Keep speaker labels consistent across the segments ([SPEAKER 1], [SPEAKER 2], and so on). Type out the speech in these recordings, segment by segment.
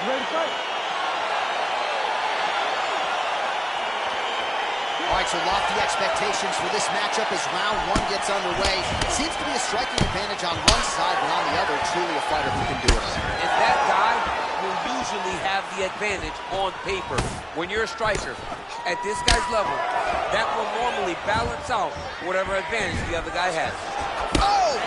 [SPEAKER 1] Ready to fight.
[SPEAKER 2] All right, so lofty expectations for this matchup as round one gets underway. It seems to be a striking advantage on one side, but on the other, truly a fighter who can do it.
[SPEAKER 3] And that guy will usually have the advantage on paper. When you're a striker, at this guy's level, that will normally balance out whatever advantage the other guy has.
[SPEAKER 2] Oh!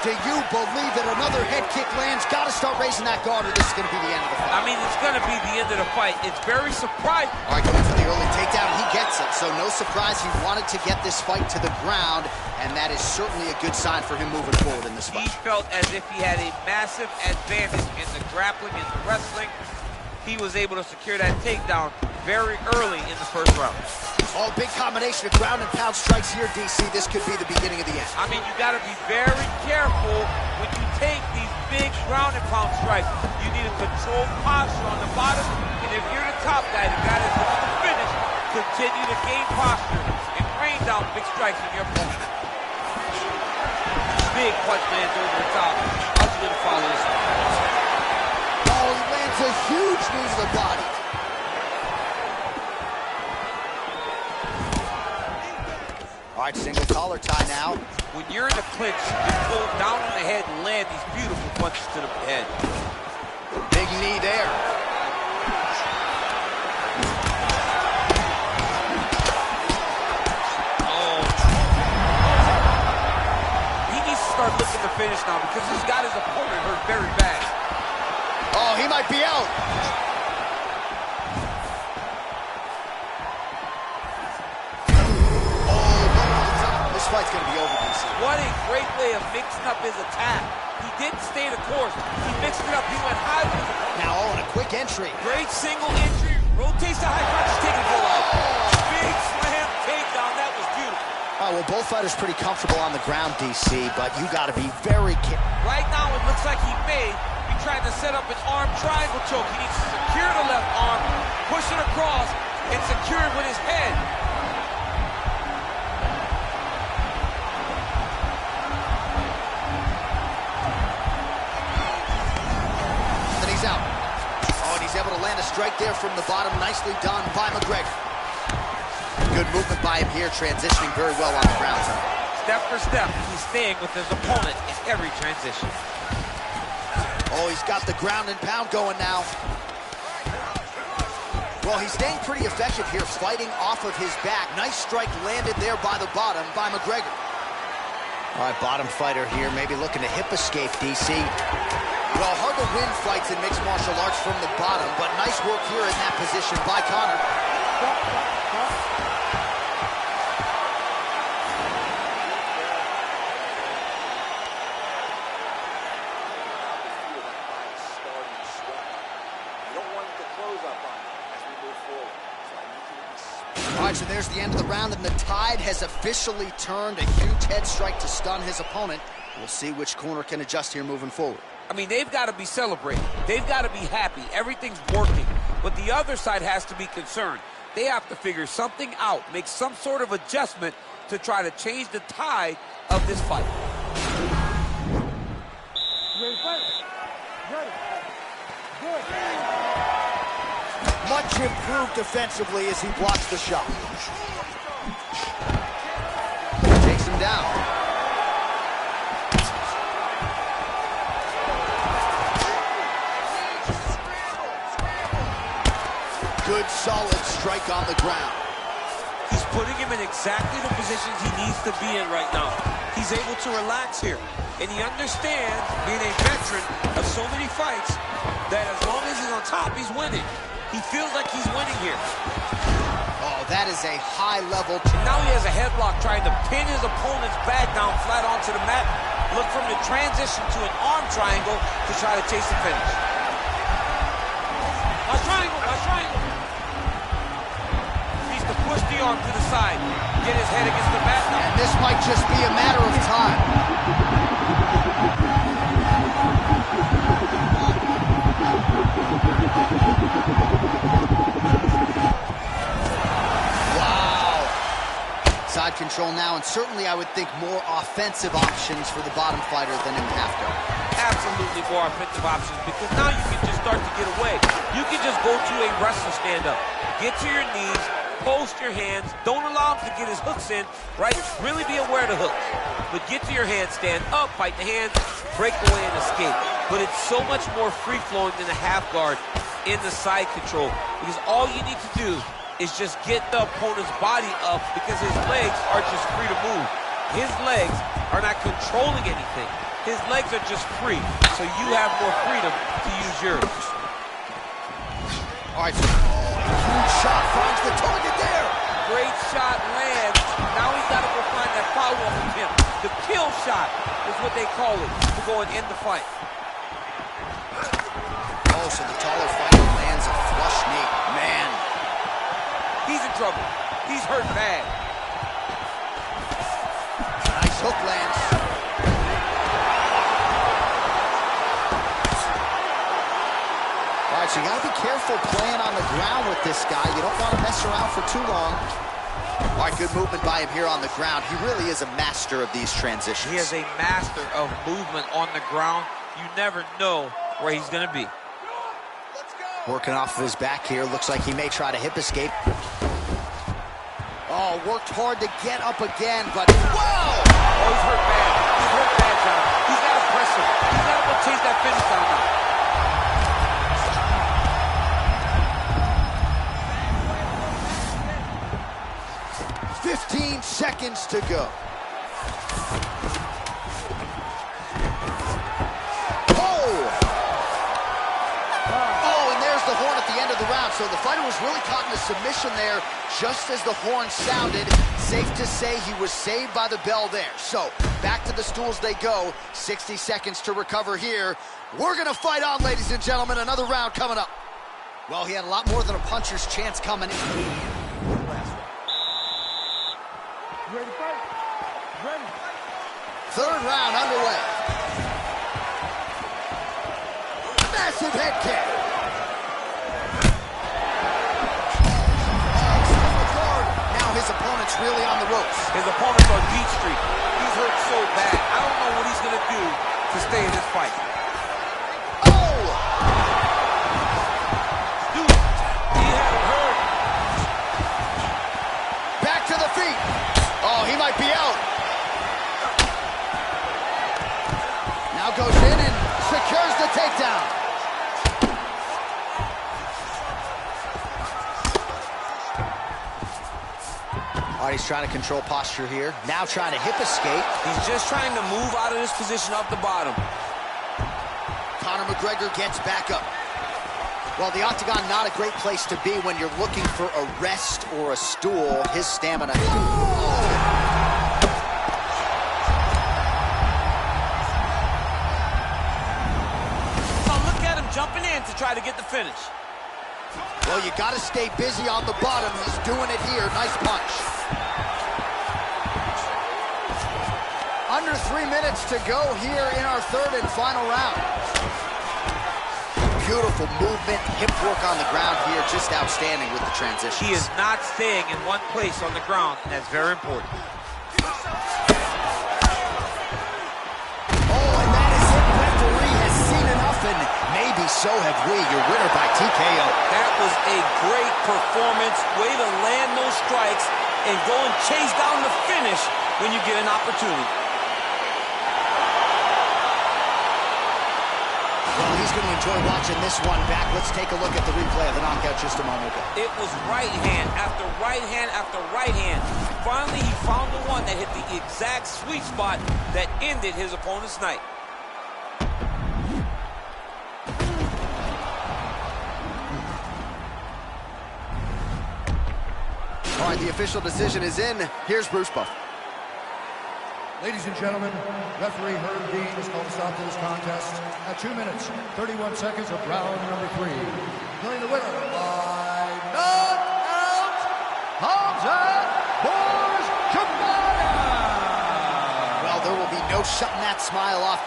[SPEAKER 2] Do you believe that another head kick lands? Got to start raising that guard or this is going to be the end of the fight.
[SPEAKER 3] I mean, it's going to be the end of the fight. It's very surprising.
[SPEAKER 2] All right, going for the early takedown. He gets it, so no surprise he wanted to get this fight to the ground, and that is certainly a good sign for him moving forward in this fight.
[SPEAKER 3] He felt as if he had a massive advantage in the grappling and the wrestling. He was able to secure that takedown very early in the first round.
[SPEAKER 2] Oh, big combination of ground and pound strikes here, DC. This could be the beginning of the end.
[SPEAKER 3] I mean, you got to be very careful when you take these big ground and pound strikes. You need a controlled posture on the bottom, and if you're the top guy, the guy that's looking to finish, continue to gain posture and rain down big strikes on your opponent. Big punch lands over the top. How's he going to follow this one?
[SPEAKER 2] Oh, he lands a huge knee to the body. All right, single collar tie now.
[SPEAKER 3] When you're in the clinch, you pull down on the head and land these beautiful punches to the head.
[SPEAKER 2] Big knee there.
[SPEAKER 3] Oh. He needs to start looking to finish now because he's got his opponent hurt very bad.
[SPEAKER 2] Oh, he might be out. This fight's going to be over, DC.
[SPEAKER 3] What a great way of mixing up his attack. He didn't stay the course. He mixed it up. He went high with his opponent.
[SPEAKER 2] Now, oh, and a quick entry.
[SPEAKER 3] Great single entry. Rotates the high punch, taking full out. Big slam takedown. That was beautiful.
[SPEAKER 2] Oh, well, both fighters pretty comfortable on the ground, DC, but you got to be very careful.
[SPEAKER 3] Right now, it looks like he may be trying to set up an arm triangle choke. He needs to secure the left arm, push it across, and secure it with his head.
[SPEAKER 2] Out. Oh, and he's able to land a strike there from the bottom. Nicely done by Mcgregor. Good movement by him here, transitioning very well on the ground.
[SPEAKER 3] Step for step, he's staying with his opponent in every transition.
[SPEAKER 2] Oh, he's got the ground and pound going now. Well, he's staying pretty effective here, fighting off of his back. Nice strike landed there by the bottom by Mcgregor. All right, bottom fighter here, maybe looking to hip escape, DC. Well, hard to win fights in mixed martial arts from the bottom, but nice work here in that position by Conor. All right, so there's the end of the round, and the tide has officially turned. A huge head strike to stun his opponent. We'll see which corner can adjust here moving forward.
[SPEAKER 3] I mean, they've got to be celebrating. They've got to be happy. Everything's working. But the other side has to be concerned. They have to figure something out, make some sort of adjustment to try to change the tide of this fight.
[SPEAKER 1] Ready to fight. Ready. Good.
[SPEAKER 2] Much improved defensively as he blocks the shot. Takes him down. Good, solid strike on the ground.
[SPEAKER 3] He's putting him in exactly the positions he needs to be in right now. He's able to relax here. And he understands, being a veteran of so many fights, that as long as he's on top, he's winning. He feels like he's winning here.
[SPEAKER 2] Oh, that is a high-level...
[SPEAKER 3] Now he has a headlock trying to pin his opponent's back down flat onto the mat. Look from the transition to an arm triangle to try to chase the finish. A triangle, a triangle. Needs to push the arm to the side. Get his head against the mat now.
[SPEAKER 2] And this might just be a matter of time. Wow. Side control now, and certainly I would think more offensive options for the bottom fighter than in the half guard.
[SPEAKER 3] Absolutely more offensive options, because now you can just start to get away. You can just go to a wrestler stand-up. Get to your knees, post your hands, don't allow him to get his hooks in, right? Really be aware of the hooks. But get to your hands, stand up, fight the hands, break away and escape. But it's so much more free-flowing than the half guard in the side control, because all you need to do is just get the opponent's body up, because his legs are just free to move. His legs are not controlling anything. His legs are just free, so you have more freedom to use yours.
[SPEAKER 2] All right, so huge shot finds the target there.
[SPEAKER 3] Great shot lands. Now he's got to go find that follow-up attempt. The kill shot is what they call it, to go and end the fight.
[SPEAKER 2] Oh, so the taller fighter lands a flush knee. Man.
[SPEAKER 3] He's in trouble. He's hurt bad.
[SPEAKER 2] Nice hook lands. All right, so you got to be careful playing on the ground with this guy. You don't want to mess around for too long. All right, good movement by him here on the ground. He really is a master of these transitions.
[SPEAKER 3] He is a master of movement on the ground. You never know where he's going to be.
[SPEAKER 2] Working off of his back here. Looks like he may try to hip escape. Oh, worked hard to get up again, but whoa!
[SPEAKER 3] Oh, he's hurt bad. He's hurt bad, John. He's got to press him. He's got to go chase that finish down now.
[SPEAKER 2] 15 seconds to go. The horn at the end of the round, so the fighter was really caught in a submission there just as the horn sounded. Safe to say he was saved by the bell there. So back to the stools they go. 60 seconds to recover here. We're gonna fight on, ladies and gentlemen. Another round coming up. Well, he had a lot more than a puncher's chance coming in.
[SPEAKER 1] Ready to fight? Ready.
[SPEAKER 2] Third round underway. Massive head kick. His opponent's really on the ropes.
[SPEAKER 3] His opponent's on Beach Street. He's hurt so bad. I don't know what he's going to do to stay in this fight.
[SPEAKER 2] Oh!
[SPEAKER 3] Dude, he had him hurt.
[SPEAKER 2] Back to the feet. Oh, he might be out. Now goes in and secures the takedown. All right, he's trying to control posture here. Now trying to hip escape.
[SPEAKER 3] He's just trying to move out of this position off the bottom.
[SPEAKER 2] Conor Macgregor gets back up. Well, the octagon, not a great place to be when you're looking for a rest or a stool. His stamina.
[SPEAKER 3] Oh, look at him jumping in to try to get the finish.
[SPEAKER 2] Well, you got to stay busy on the bottom. He's doing it here. Nice punch. Under 3 minutes to go here in our third and final round. Beautiful movement, hip work on the ground here. Just outstanding with the transitions.
[SPEAKER 3] He is not staying in one place on the ground, and that's very important.
[SPEAKER 2] Oh, and that is it. Referee has seen enough, and maybe so have we. Your winner by TKO.
[SPEAKER 3] That was a great performance. Way to land those strikes and go and chase down the finish when you get an opportunity.
[SPEAKER 2] Well, he's going to enjoy watching this one back. Let's take a look at the replay of the knockout just a moment ago.
[SPEAKER 3] It was right hand after right hand after right hand. Finally, he found the one that hit the exact sweet spot that ended his opponent's night.
[SPEAKER 2] All right, the official decision is in. Here's Bruce Buff.
[SPEAKER 1] Ladies and gentlemen, referee Herb Dean has called a stop to this contest at 2 minutes, 31 seconds of round number 3. Declaring the winner by knockout, Hamzat Borz.
[SPEAKER 2] Well, there will be no shutting that smile off.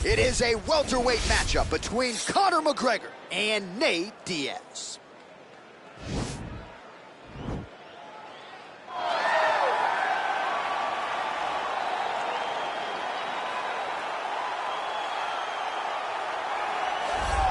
[SPEAKER 2] It is a welterweight matchup between Conor McGregor and Neitt Diaz.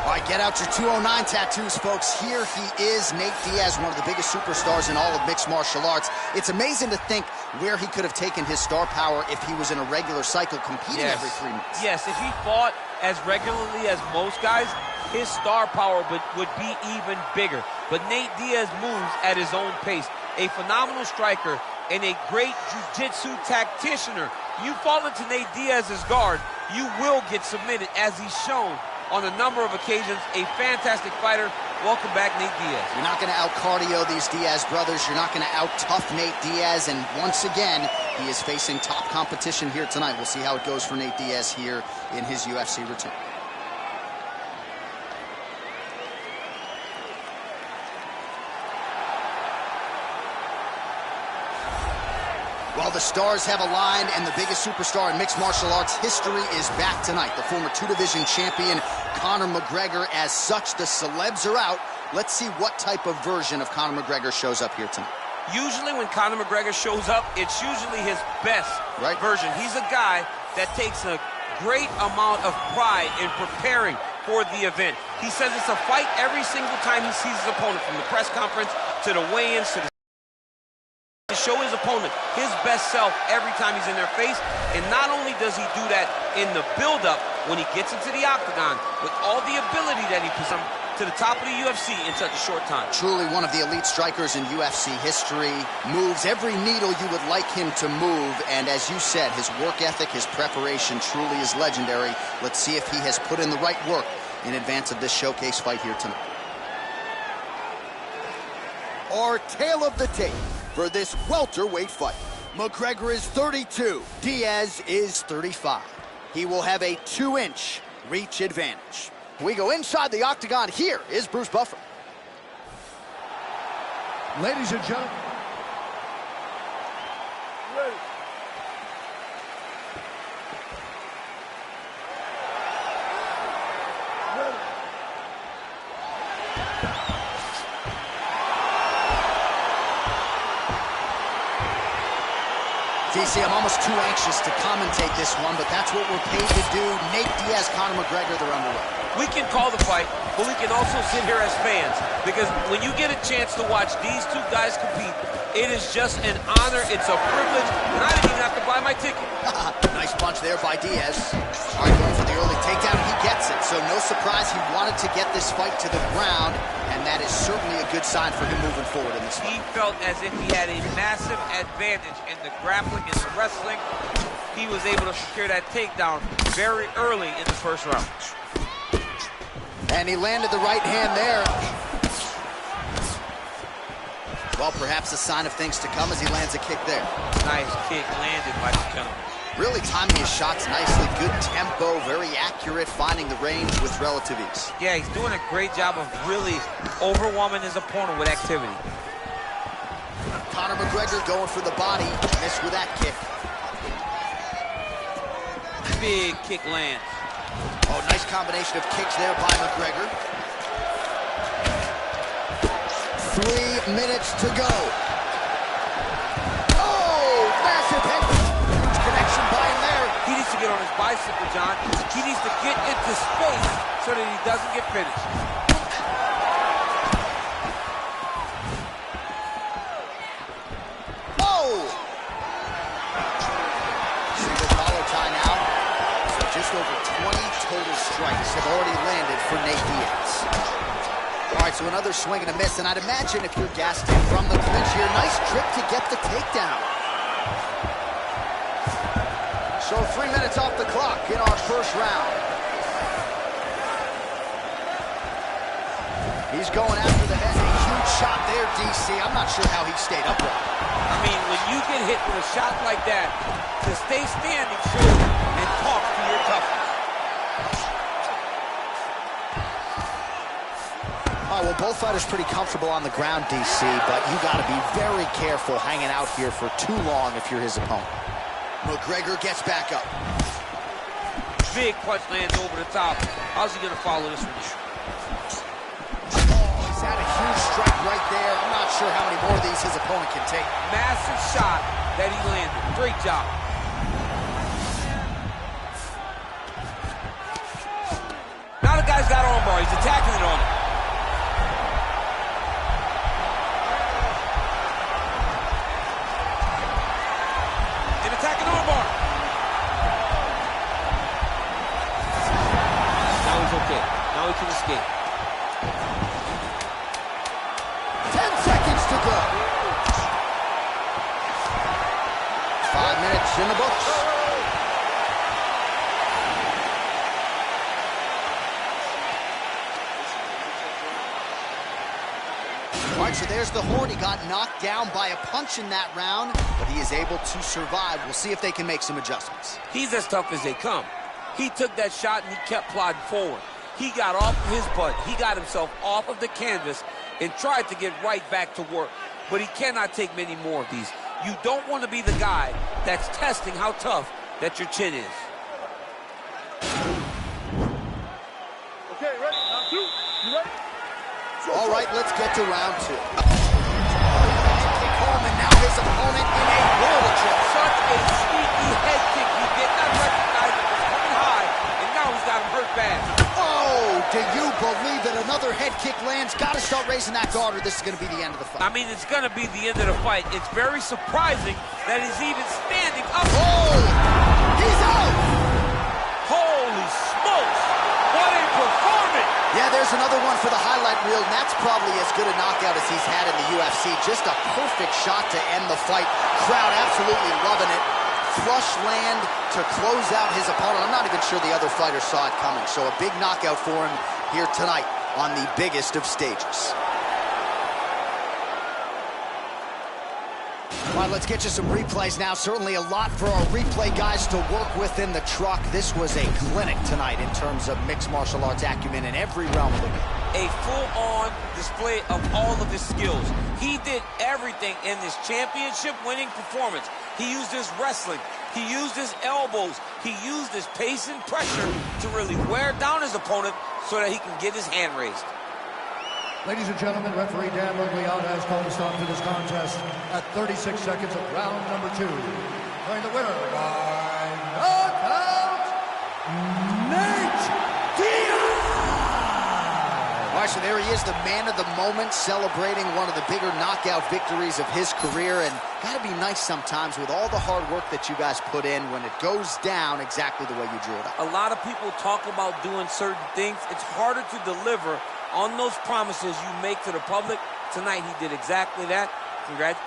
[SPEAKER 2] All right, get out your 209 tattoos, folks. Here he is, Neitt Diaz, one of the biggest superstars in all of mixed martial arts. It's amazing to think where he could have taken his star power if he was in a regular cycle competing every 3 months.
[SPEAKER 3] Yes, if he fought as regularly as most guys, his star power would be even bigger. But Neitt Diaz moves at his own pace. A phenomenal striker and a great jiu-jitsu tacticianer. You fall into Neitt Diaz's guard, you will get submitted, as he's shown on a number of occasions. A fantastic fighter. Welcome back, Neitt Diaz.
[SPEAKER 2] You're not going to out-cardio these Diaz brothers. You're not going to out-tough Neitt Diaz. And once again, he is facing top competition here tonight. We'll see how it goes for Neitt Diaz here in his UFC return. Well, the stars have aligned, and the biggest superstar in mixed martial arts history is back tonight. The former two-division champion, Conor McGregor. As such, the celebs are out. Let's see what type of version of Conor McGregor shows up here tonight.
[SPEAKER 3] Usually when Conor McGregor shows up, it's usually his best version. He's a guy that takes a great amount of pride in preparing for the event. He says it's a fight every single time he sees his opponent, from the press conference to the weigh-ins to the show his opponent his best self every time he's in their face. And not only does he do that in the build-up when he gets into the octagon, with all the ability that he possesses to the top of the UFC in such a short time.
[SPEAKER 2] Truly one of the elite strikers in UFC history. Moves every needle you would like him to move. And as you said, his work ethic, his preparation truly is legendary. Let's see if he has put in the right work in advance of this showcase fight here tonight. Our tale of the tape for this welterweight fight. McGregor is 32, Diaz is 35. He will have a 2-inch reach advantage. We go inside the octagon. Here is Bruce Buffer.
[SPEAKER 1] Ladies and gentlemen.
[SPEAKER 2] DC, I'm almost too anxious to commentate this one, but that's what we're paid to do. Neitt Diaz, Conor McGregor, they're underway.
[SPEAKER 3] We can call the fight, but we can also sit here as fans, because when you get a chance to watch these two guys compete, it is just an honor, it's a privilege, and I didn't even have to buy my ticket.
[SPEAKER 2] Nice punch there by Diaz. All right, going for the early takedown, he gets it. So no surprise, he wanted to get this fight to the ground, and that is certainly a good sign for him moving forward in this fight.
[SPEAKER 3] He felt as if he had a massive advantage in the grappling and the wrestling. He was able to secure that takedown very early in the first round.
[SPEAKER 2] And he landed the right hand there. Well, perhaps a sign of things to come as he lands a kick there.
[SPEAKER 3] Nice kick landed by the gentleman.
[SPEAKER 2] Really timing his shots nicely. Good tempo, very accurate, finding the range with relative ease.
[SPEAKER 3] Yeah, he's doing a great job of really overwhelming his opponent with activity.
[SPEAKER 2] Conor McGregor going for the body. Missed with that kick.
[SPEAKER 3] Big kick lands.
[SPEAKER 2] Oh, nice combination of kicks there by McGregor. 3 minutes to go. Oh, massive head connection by him there.
[SPEAKER 3] He needs to get on his bicycle, John. He needs to get into space so that he doesn't get finished.
[SPEAKER 2] Oh! Single collar tie now. So just over 20 total strikes have already landed for Neitt Diaz. All right, so another swing and a miss, and I'd imagine if you're gassed in from the clinch here, nice trip to get the takedown. So 3 minutes off the clock in our first round. He's going after the head. A huge shot there, DC. I'm not sure how he stayed upright.
[SPEAKER 3] I mean, when you get hit with a shot like that, to stay standing shows and talk to your toughness.
[SPEAKER 2] All right, well, both fighters pretty comfortable on the ground, DC, but you got to be very careful hanging out here for too long if you're his opponent. McGregor gets back up.
[SPEAKER 3] big punch lands over the top. How's he gonna follow this one?
[SPEAKER 2] He's had a huge strike right there. I'm not sure how many more of these his opponent can take.
[SPEAKER 3] Massive shot that he landed. Great job. Now the guy's got armbar. He's attacking it on him. And attacking armbar. Now he's okay. Now he can escape.
[SPEAKER 2] 10 seconds to go. 5 minutes in the books. All right, so there's the horn. He got knocked down by a punch in that round, but he is able to survive. We'll see if they can make some adjustments.
[SPEAKER 3] He's as tough as they come. He took that shot and he kept plodding forward. He got off of his butt. He got himself off of the canvas and tried to get right back to work. But he cannot take many more of these. You don't want to be the guy that's testing how tough that your chin is.
[SPEAKER 4] Okay, ready? Round two. You ready?
[SPEAKER 2] All right, let's get to round two. Kick home, and now his opponent in a world of trouble.
[SPEAKER 3] Such a sneaky head kick. He did not recognize it was coming high, and now he's got him hurt bad.
[SPEAKER 2] Oh, do you believe that another head kick lands? Got to start raising that guard, or this is going to be the end of the fight.
[SPEAKER 3] I mean, it's going to be the end of the fight. It's very surprising that he's even standing up.
[SPEAKER 2] Oh, he's out.
[SPEAKER 3] Holy smokes. What a performance.
[SPEAKER 2] Yeah, there's another one for the highlight reel, and that's probably as good a knockout as he's had in the UFC. Just a perfect shot to end the fight. Crowd absolutely loving it. Flush land to close out his opponent. I'm not even sure the other fighter saw it coming. So a big knockout for him here tonight on the biggest of stages. All right, let's get you some replays now. Certainly a lot for our replay guys to work with in the truck. This was a clinic tonight in terms of mixed martial arts acumen in every realm of the game.
[SPEAKER 3] A full-on display of all of his skills. He did everything in this championship-winning performance. He used his wrestling. He used his elbows. He used his pace and pressure to really wear down his opponent so that he can get his hand raised.
[SPEAKER 1] Ladies and gentlemen, referee Dan Bergliot has called a stop to this contest at 36 seconds of round number 2. Declaring the winner by knockout, Neit Diaz!
[SPEAKER 2] All right, so there he is, the man of the moment, celebrating one of the bigger knockout victories of his career. And got to be nice sometimes with all the hard work that you guys put in when it goes down exactly the way you drew it up.
[SPEAKER 3] A lot of people talk about doing certain things. It's harder to deliver on those promises you make to the public. Tonight, he did exactly that. Congrats.